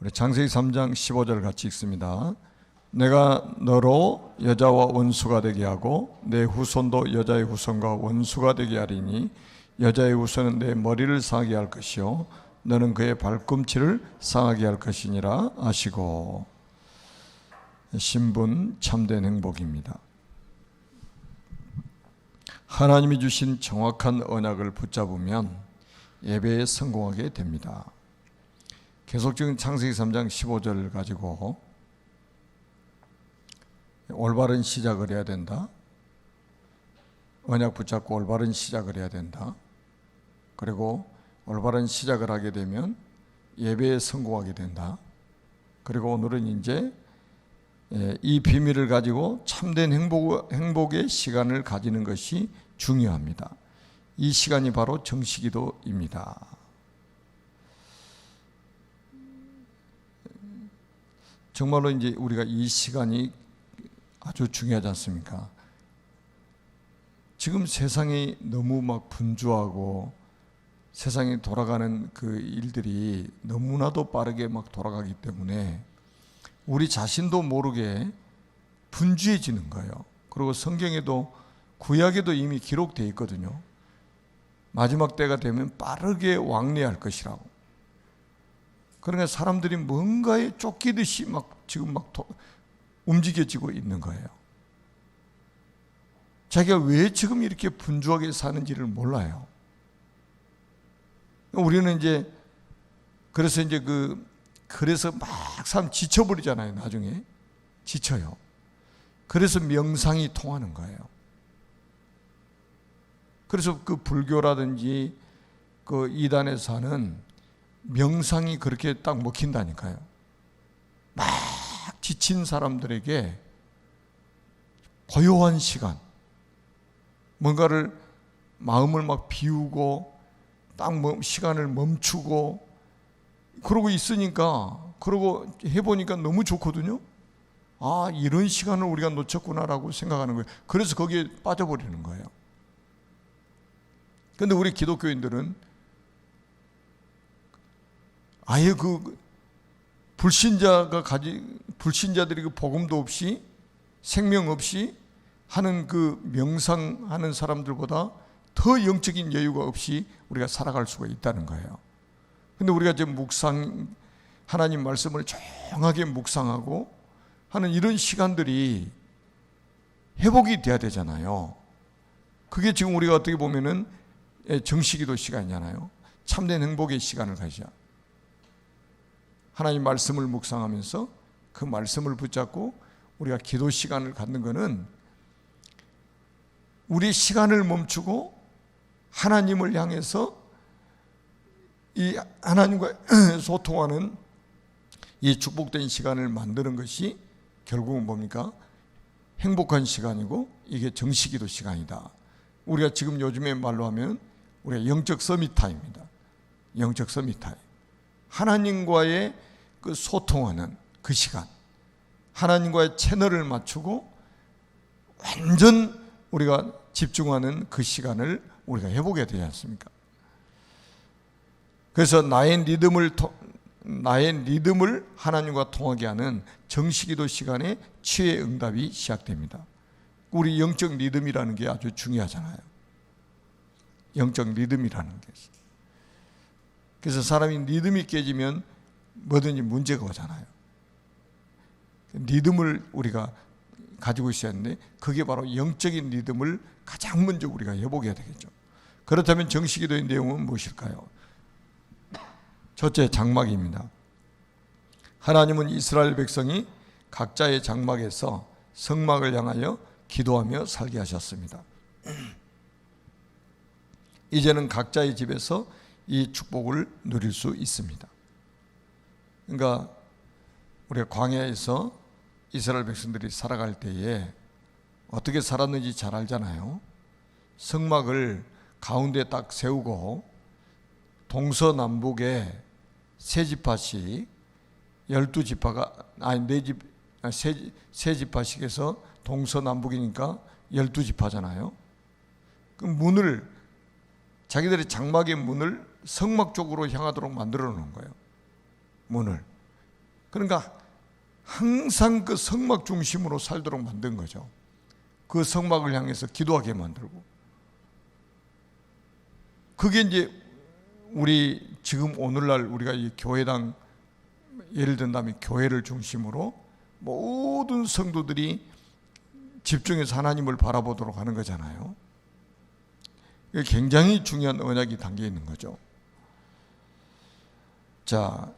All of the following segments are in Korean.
우리 창세기 3장 15절 같이 읽습니다. 내가 너로 여자와 원수가 되게 하고 내 후손도 여자의 후손과 원수가 되게 하리니 여자의 후손은 내 머리를 상하게 할 것이요 너는 그의 발꿈치를 상하게 할 것이니라 하시고. 신분 참된 행복입니다. 하나님이 주신 정확한 언약을 붙잡으면 예배에 성공하게 됩니다. 계속적인 창세기 3장 15절을 가지고 올바른 시작을 해야 된다. 언약 붙잡고 올바른 시작을 해야 된다. 그리고 올바른 시작을 하게 되면 예배에 성공하게 된다. 그리고 오늘은 이제 이 비밀을 가지고 참된 행복의 시간을 가지는 것이 중요합니다. 이 시간이 바로 정식기도입니다. 정말로 이제 우리가 이 시간이 아주 중요하지 않습니까? 지금 세상이 너무 막 분주하고 세상이 돌아가는 그 일들이 너무나도 빠르게 막 돌아가기 때문에 우리 자신도 모르게 분주해지는 거예요. 그리고 성경에도 구약에도 이미 기록되어 있거든요. 마지막 때가 되면 빠르게 왕래할 것이라고. 그러니까 사람들이 뭔가에 쫓기듯이 지금 움직여지고 있는 거예요. 자기가 왜 지금 이렇게 분주하게 사는지를 몰라요. 우리는 이제 그래서 막 사람 지쳐버리잖아요. 나중에 지쳐요. 그래서 명상이 통하는 거예요. 그래서 그 불교라든지 그 이단에서는 명상이 그렇게 딱 먹힌다니까요. 막 지친 사람들에게 고요한 시간, 뭔가를 마음을 막 비우고 딱 시간을 멈추고 그러고 있으니까, 그러고 해보니까 너무 좋거든요. 아, 이런 시간을 우리가 놓쳤구나라고 생각하는 거예요. 그래서 거기에 빠져버리는 거예요. 그런데 우리 기독교인들은 아예 불신자들이 그 복음도 없이 생명 없이 하는 그 명상하는 사람들보다 더 영적인 여유가 없이 우리가 살아갈 수가 있다는 거예요. 근데 우리가 지금 하나님 말씀을 정확하게 묵상하고 하는 이런 시간들이 회복이 돼야 되잖아요. 그게 지금 우리가 어떻게 보면은 정식기도 시간이잖아요. 참된 행복의 시간을 가지자. 하나님 말씀을 묵상하면서 그 말씀을 붙잡고 우리가 기도 시간을 갖는 것은 우리 시간을 멈추고 하나님을 향해서 이 하나님과 소통하는 이 축복된 시간을 만드는 것이 결국은 뭡니까? 행복한 시간이고 이게 정식기도 시간이다. 우리가 지금 요즘에 말로 하면 우리가 영적 서밋타임입니다. 영적 서밋타임. 하나님과의 그 소통하는 그 시간, 하나님과의 채널을 맞추고 완전 우리가 집중하는 그 시간을 우리가 해보게 되지 않습니까? 그래서 나의 리듬을 하나님과 통하게 하는 정식기도 시간에 치유의 응답이 시작됩니다. 우리 영적 리듬이라는 게 아주 중요하잖아요. 영적 리듬이라는 게. 그래서 사람이 리듬이 깨지면 뭐든지 문제가 오잖아요. 리듬을 우리가 가지고 있어야 하는데 그게 바로 영적인 리듬을 가장 먼저 우리가 해보게 되겠죠. 그렇다면 정식기도의 내용은 무엇일까요? 첫째, 장막입니다. 하나님은 이스라엘 백성이 각자의 장막에서 성막을 향하여 기도하며 살게 하셨습니다. 이제는 각자의 집에서 이 축복을 누릴 수 있습니다. 그러니까 우리가 광야에서 이스라엘 백성들이 살아갈 때에 어떻게 살았는지 잘 알잖아요. 성막을 가운데 딱 세우고 동서남북에 세 지파씩 12지파가 세 지파씩에서 동서남북이니까 12지파잖아요. 그 문을 자기들의 장막의 문을 성막 쪽으로 향하도록 만들어 놓은 거예요. 문을. 그러니까 항상 그 성막 중심으로 살도록 만든 거죠. 그 성막을 향해서 기도하게 만들고. 그게 이제 우리 지금 오늘날 우리가 이 교회당, 예를 든다면 교회를 중심으로 모든 성도들이 집중해서 하나님을 바라보도록 하는 거잖아요. 이게 굉장히 중요한 언약이 담겨 있는 거죠. 자,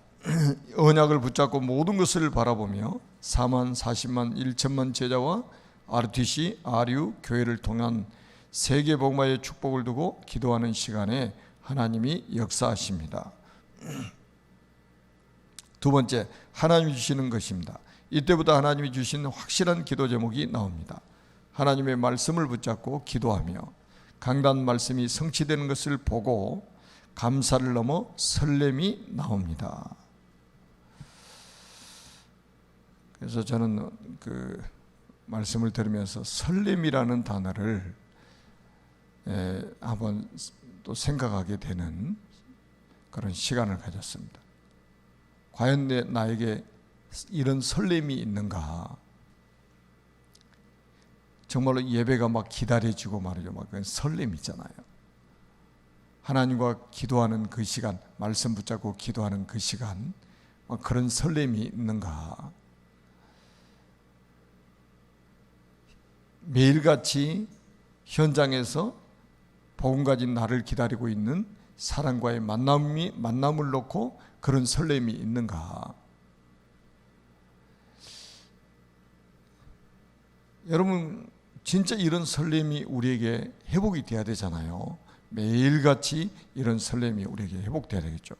언약을 붙잡고 모든 것을 바라보며 4만, 40만, 1천만 제자와 RTC, RU 교회를 통한 세계 복음화의 축복을 두고 기도하는 시간에 하나님이 역사하십니다. 두 번째, 하나님이 주시는 것입니다. 이때부터 하나님이 주신 확실한 기도 제목이 나옵니다. 하나님의 말씀을 붙잡고 기도하며 강단 말씀이 성취되는 것을 보고 감사를 넘어 설렘이 나옵니다. 그래서 저는 그 말씀을 들으면서 설렘이라는 단어를 한번 또 생각하게 되는 그런 시간을 가졌습니다. 과연 나에게 이런 설렘이 있는가? 정말로 예배가 막 기다려지고 말이죠. 막 그런 설렘 있잖아요. 하나님과 기도하는 그 시간, 말씀 붙잡고 기도하는 그 시간, 막 그런 설렘이 있는가? 매일같이 현장에서 복음 가진 나를 기다리고 있는 사람과의 만남을 놓고 그런 설렘이 있는가? 여러분, 진짜 이런 설렘이 우리에게 회복이 돼야 되잖아요. 매일같이 이런 설렘이 우리에게 회복돼야 되겠죠.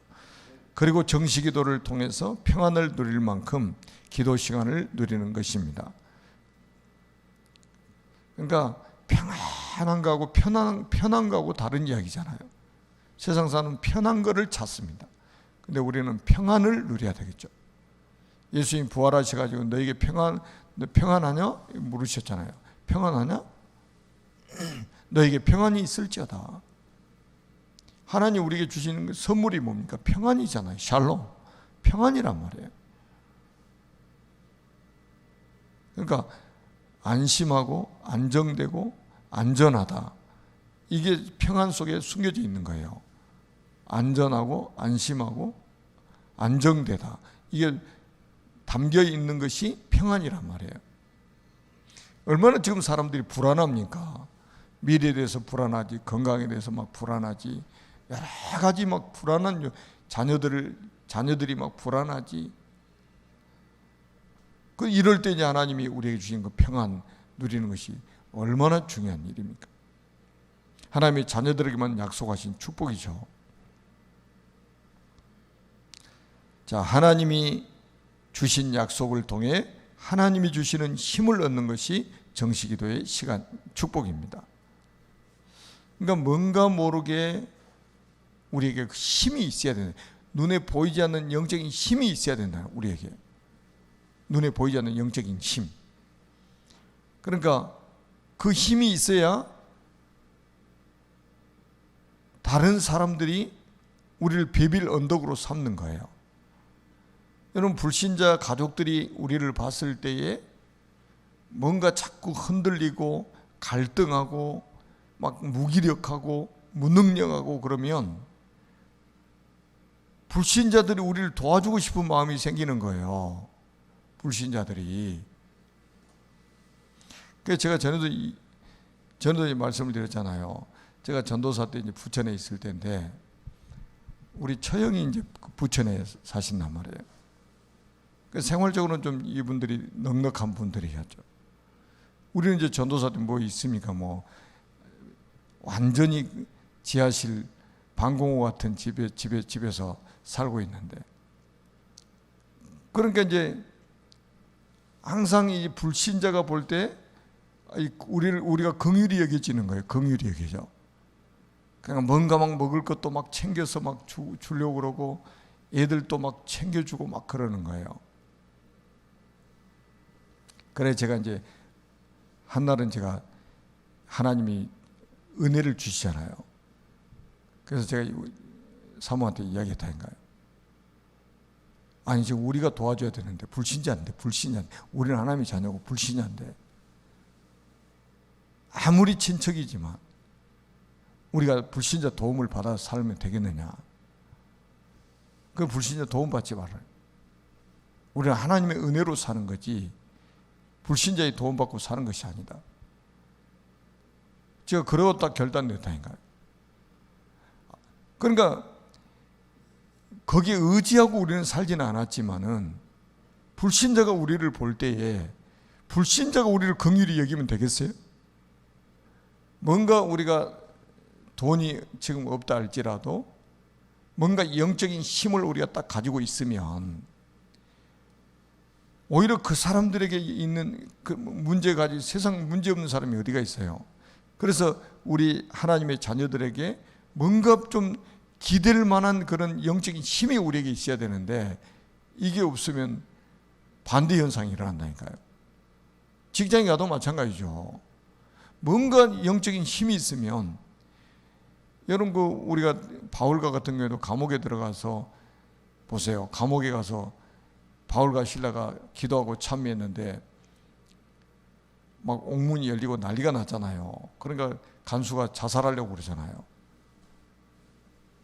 그리고 정시기도를 통해서 평안을 누릴 만큼 기도 시간을 누리는 것입니다. 그러니까 평안한 거하고 편한 거하고 다른 이야기잖아요. 세상 사람은 편한 거를 찾습니다. 근데 우리는 평안을 누려야 되겠죠. 예수님 부활하셔가지고 너에게 너 평안하냐? 물으셨잖아요. 평안하냐? 너에게 평안이 있을지어다. 하나님 우리에게 주시는 선물이 뭡니까? 평안이잖아요. 샬롬. 평안이란 말이에요. 그러니까 안심하고 안정되고 안전하다. 이게 평안 속에 숨겨져 있는 거예요. 안전하고 안심하고 안정되다. 이게 담겨 있는 것이 평안이란 말이에요. 얼마나 지금 사람들이 불안합니까? 미래에 대해서 불안하지, 건강에 대해서 막 불안하지, 여러 가지 막 불안한 자녀들이 막 불안하지. 그 이럴 때 이제 하나님이 우리에게 주신 그 평안 누리는 것이 얼마나 중요한 일입니까? 하나님이 자녀들에게만 약속하신 축복이죠. 자, 하나님이 주신 약속을 통해 하나님이 주시는 힘을 얻는 것이 정시기도의 시간, 축복입니다. 그러니까 뭔가 모르게 우리에게 힘이 있어야 된다. 눈에 보이지 않는 영적인 힘이 있어야 된다. 우리에게 눈에 보이지 않는 영적인 힘. 그러니까 그 힘이 있어야 다른 사람들이 우리를 베빌 언덕으로 삼는 거예요. 여러분, 불신자 가족들이 우리를 봤을 때에 뭔가 자꾸 흔들리고 갈등하고 막 무기력하고 무능력하고 그러면 불신자들이 우리를 도와주고 싶은 마음이 생기는 거예요. 불신자들이. 그래서 제가 전에도 말씀을 드렸잖아요. 제가 전도사 때 이제 부천에 있을 때인데 우리 처형이 이제 부천에 사신단 말이에요. 생활적으로는 좀 이분들이 넉넉한 분들이었죠. 우리는 이제 전도사 때 뭐 있습니까? 뭐 완전히 지하실 방공호 같은 집에서 살고 있는데, 그러니까 이제 항상 이 불신자가 볼 때 우리가 긍휼히 여겨지는 거예요. 긍휼히 여겨져. 그러니까 뭔가 막 먹을 것도 막 챙겨서 막 주려고 그러고 애들도 막 챙겨주고 막 그러는 거예요. 그래 제가 이제 한날은 제가 하나님이 은혜를 주시잖아요. 그래서 제가 사모한테 이야기했다니까요. 아니 지금 우리가 도와줘야 되는데 불신자인데 우리는 하나님의 자녀고 불신자인데 아무리 친척이지만 우리가 불신자 도움을 받아 살면 되겠느냐? 그 불신자 도움 받지 말아요. 우리는 하나님의 은혜로 사는 거지 불신자의 도움 받고 사는 것이 아니다. 제가 그러고 딱 결단 냈다니까요. 그러니까 거기에 의지하고 우리는 살지는 않았지만은 불신자가 우리를 볼 때에 불신자가 우리를 긍휼히 여기면 되겠어요? 뭔가 우리가 돈이 지금 없다 할지라도 뭔가 영적인 힘을 우리가 딱 가지고 있으면 오히려 그 사람들에게 있는 그 문제 가지고 세상 문제 없는 사람이 어디가 있어요? 그래서 우리 하나님의 자녀들에게 뭔가 좀 기댈 만한 그런 영적인 힘이 우리에게 있어야 되는데 이게 없으면 반대 현상이 일어난다니까요. 직장에 가도 마찬가지죠. 뭔가 영적인 힘이 있으면 여러분 우리가 바울과 같은 경우에도 감옥에 들어가서 보세요. 감옥에 가서 바울과 실라가 기도하고 참여했는데 막 옥문이 열리고 난리가 났잖아요. 그러니까 간수가 자살하려고 그러잖아요.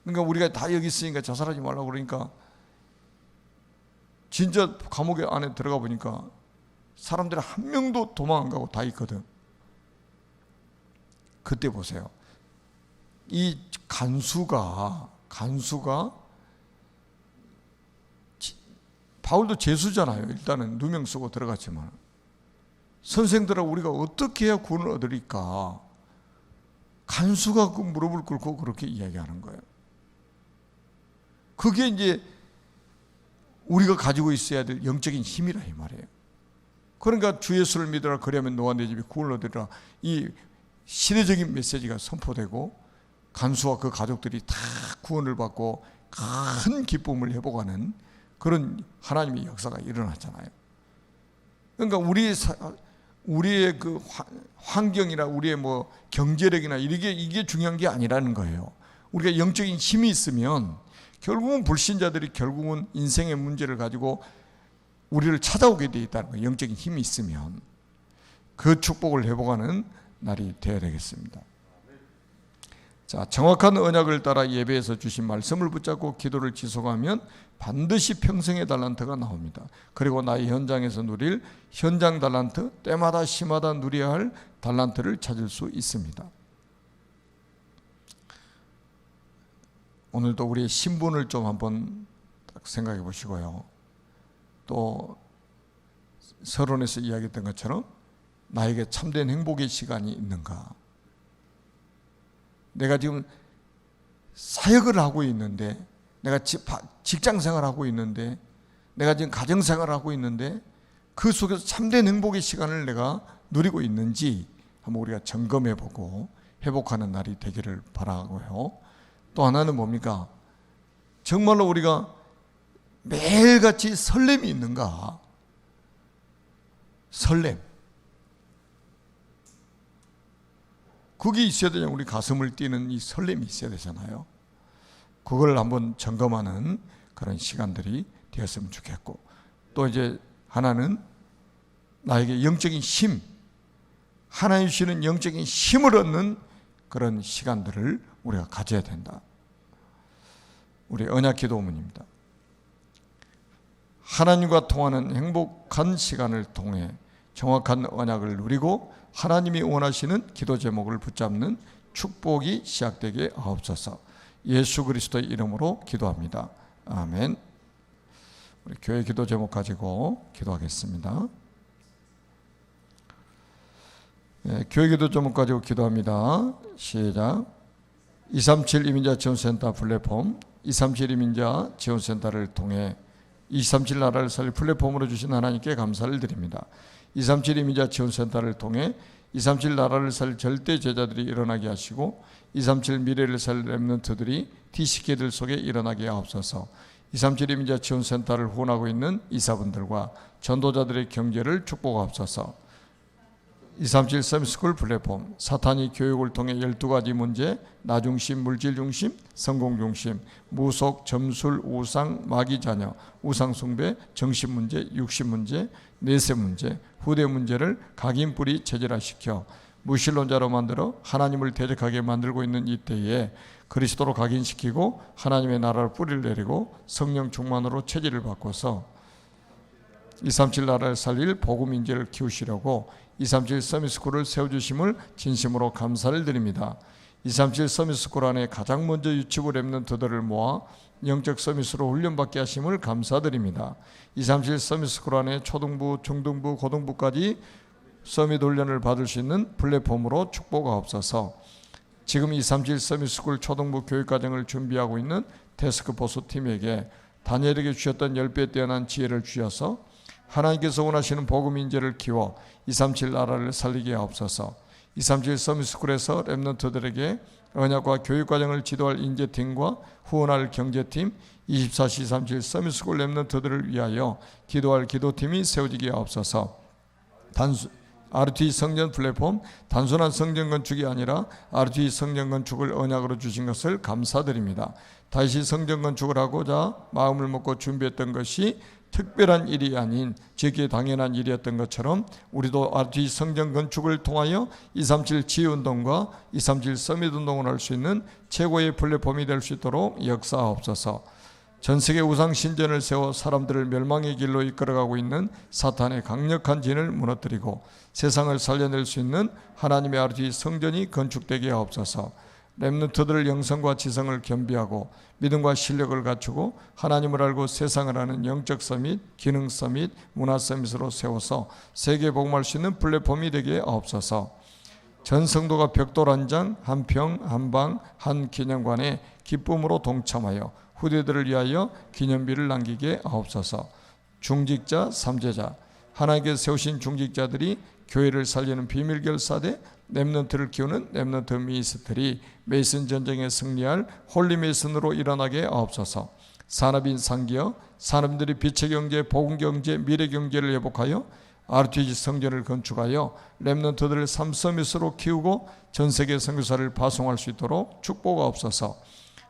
그러니까 우리가 다 여기 있으니까 자살하지 말라고 그러니까 진짜 감옥에 안에 들어가 보니까 사람들이 한 명도 도망 안 가고 다 있거든. 그때 보세요. 이 간수가 바울도 죄수잖아요. 일단은 누명 쓰고 들어갔지만 선생들하고 우리가 어떻게 해야 구원을 얻으리까? 간수가 그 무릎을 꿇고 그렇게 이야기하는 거예요. 그게 이제 우리가 가지고 있어야 될 영적인 힘이라 이 말이에요. 그러니까 주 예수를 믿으라 그리하면 너와 내 집이 구원을 얻으리라. 이 시대적인 메시지가 선포되고 간수와 그 가족들이 다 구원을 받고 큰 기쁨을 회복하는 그런 하나님의 역사가 일어났잖아요. 그러니까 우리의 그 환경이나 우리의 뭐 경제력이나 이게 중요한 게 아니라는 거예요. 우리가 영적인 힘이 있으면 결국은 불신자들이 결국은 인생의 문제를 가지고 우리를 찾아오게 돼 있다는 거예요. 영적인 힘이 있으면 그 축복을 회복하는 날이 되어야 되겠습니다. 자, 정확한 언약을 따라 예배에서 주신 말씀을 붙잡고 기도를 지속하면 반드시 평생의 달란트가 나옵니다. 그리고 나의 현장에서 누릴 현장 달란트, 때마다 시마다 누려야 할 달란트를 찾을 수 있습니다. 오늘도 우리의 신분을 좀 한번 생각해 보시고요. 또 서론에서 이야기했던 것처럼 나에게 참된 행복의 시간이 있는가? 내가 지금 사역을 하고 있는데, 내가 직장 생활하고 있는데, 내가 지금 가정 생활하고 있는데 그 속에서 참된 행복의 시간을 내가 누리고 있는지 한번 우리가 점검해 보고 회복하는 날이 되기를 바라고요. 또 하나는 뭡니까? 정말로 우리가 매일같이 설렘이 있는가? 설렘. 그게 있어야 되냐? 우리 가슴을 뛰는 이 설렘이 있어야 되잖아요. 그걸 한번 점검하는 그런 시간들이 되었으면 좋겠고, 또 이제 하나는 나에게 영적인 힘, 하나님 주시는 영적인 힘을 얻는 그런 시간들을 우리가 가져야 된다. 우리 언약 기도문입니다. 하나님과 통하는 행복한 시간을 통해 정확한 언약을 누리고 하나님이 원하시는 기도 제목을 붙잡는 축복이 시작되게 하옵소서. 예수 그리스도의 이름으로 기도합니다. 아멘. 우리 교회 기도 제목 가지고 기도하겠습니다. 네, 교회 기도 제목 가지고 기도합니다. 시작. 237 이민자 지원센터 플랫폼, 237 이민자 지원센터를 통해 237 나라를 살릴 플랫폼으로 주신 하나님께 감사를 드립니다. 237 이민자 지원센터를 통해 237 나라를 살릴 절대 제자들이 일어나게 하시고 237 미래를 살릴 렘넌트들이 TCK들 속에 일어나게 하옵소서. 237 이민자 지원센터를 후원하고 있는 이사분들과 전도자들의 경제를 축복하옵소서. 237 서밋스쿨 플랫폼, 사탄이 교육을 통해 12가지 문제, 나중심, 물질중심, 성공중심, 무속, 점술, 우상, 마귀자녀, 우상숭배, 정신문제, 육신문제, 내세문제, 후대문제를 각인뿌리 체질화시켜 무신론자로 만들어 하나님을 대적하게 만들고 있는 이때에 그리스도로 각인시키고 하나님의 나라를 뿌리를 내리고 성령 충만으로 체질을 바꿔서 237 나라를 살릴 복음 인재를 키우시려고 237 서밋스쿨을 세워주심을 진심으로 감사를 드립니다. 237 서밋스쿨 안에 가장 먼저 유치부 렘넌트들을 모아 영적 서밋으로 훈련받게 하심을 감사드립니다. 237 서밋스쿨 안에 초등부, 중등부, 고등부까지 서밋 훈련을 받을 수 있는 플랫폼으로 축복하옵소서. 지금 237 서밋스쿨 초등부 교육과정을 준비하고 있는 태스크포스 팀에게 다니엘에게 주셨던 10배 뛰어난 지혜를 주셔서 하나님께서 원하시는 복음 인재를 키워 237 나라를 살리게 하옵소서. 237 서밋스쿨에서 렘넌트들에게 언약과 교육과정을 지도할 인재팀과 후원할 경제팀, 24시 237 서밋스쿨 렘넌트들을 위하여 기도할 기도팀이 세워지게 하옵소서. RT 성전 플랫폼, 단순한 성전 건축이 아니라 RT 성전 건축을 언약으로 주신 것을 감사드립니다. 다시 성전 건축을 하고자 마음을 먹고 준비했던 것이 특별한 일이 아닌 제게 당연한 일이었던 것처럼 우리도 RT 성전 건축을 통하여 237 지혜운동과 237 서밋운동을 할 수 있는 최고의 플랫폼이 될 수 있도록 역사하옵소서. 전세계 우상신전을 세워 사람들을 멸망의 길로 이끌어가고 있는 사탄의 강력한 진을 무너뜨리고 세상을 살려낼 수 있는 하나님의 RT 성전이 건축되게 하옵소서. 렘넌트들 영성과 지성을 겸비하고 믿음과 실력을 갖추고 하나님을 알고 세상을 아는 영적 서밋, 기능 서밋, 문화 서밋으로 세워서 세계 복음할 수 있는 플랫폼이 되게 하옵소서. 전 성도가 벽돌 한 장, 한 평, 한 방, 한 기념관에 기쁨으로 동참하여 후대들을 위하여 기념비를 남기게 하옵소서. 중직자, 삼제자, 하나님께서 세우신 중직자들이 교회를 살리는 비밀결사대, 렘넌트를 키우는 렘넌트 미니스트리, 메이슨 전쟁에 승리할 홀리 메이슨으로 일어나게 하옵소서. 산업인 상기어, 산업들이 빛의 경제, 복음 경제, 미래 경제를 회복하여 RPG 성전을 건축하여 렘넌트들을 삼서밋으로 키우고 전세계 선교사를 파송할 수 있도록 축복하옵소서.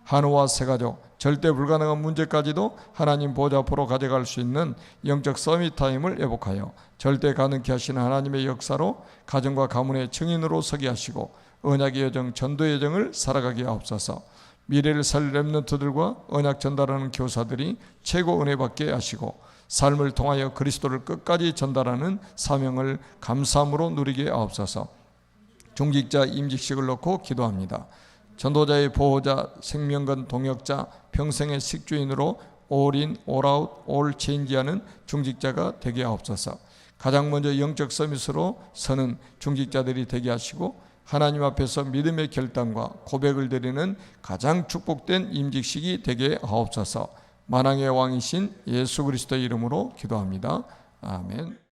한우와 세가족, 절대 불가능한 문제까지도 하나님 보좌 앞으로 가져갈 수 있는 영적 서밋 타임을 회복하여 절대 가능케 하시는 하나님의 역사로 가정과 가문의 증인으로 서게 하시고 언약의 여정, 전도의 여정을 살아가게 하옵소서. 미래를 살 렘넌트들과 언약 전달하는 교사들이 최고 은혜 받게 하시고 삶을 통하여 그리스도를 끝까지 전달하는 사명을 감사함으로 누리게 하옵소서. 중직자 임직식을 놓고 기도합니다. 전도자의 보호자, 생명건 동역자, 평생의 식주인으로 올인, 올아웃, 올 체인지하는 중직자가 되게 하옵소서. 가장 먼저 영적 서밋으로 서는 중직자들이 되게 하시고 하나님 앞에서 믿음의 결단과 고백을 드리는 가장 축복된 임직식이 되게 하옵소서. 만왕의 왕이신 예수 그리스도의 이름으로 기도합니다. 아멘.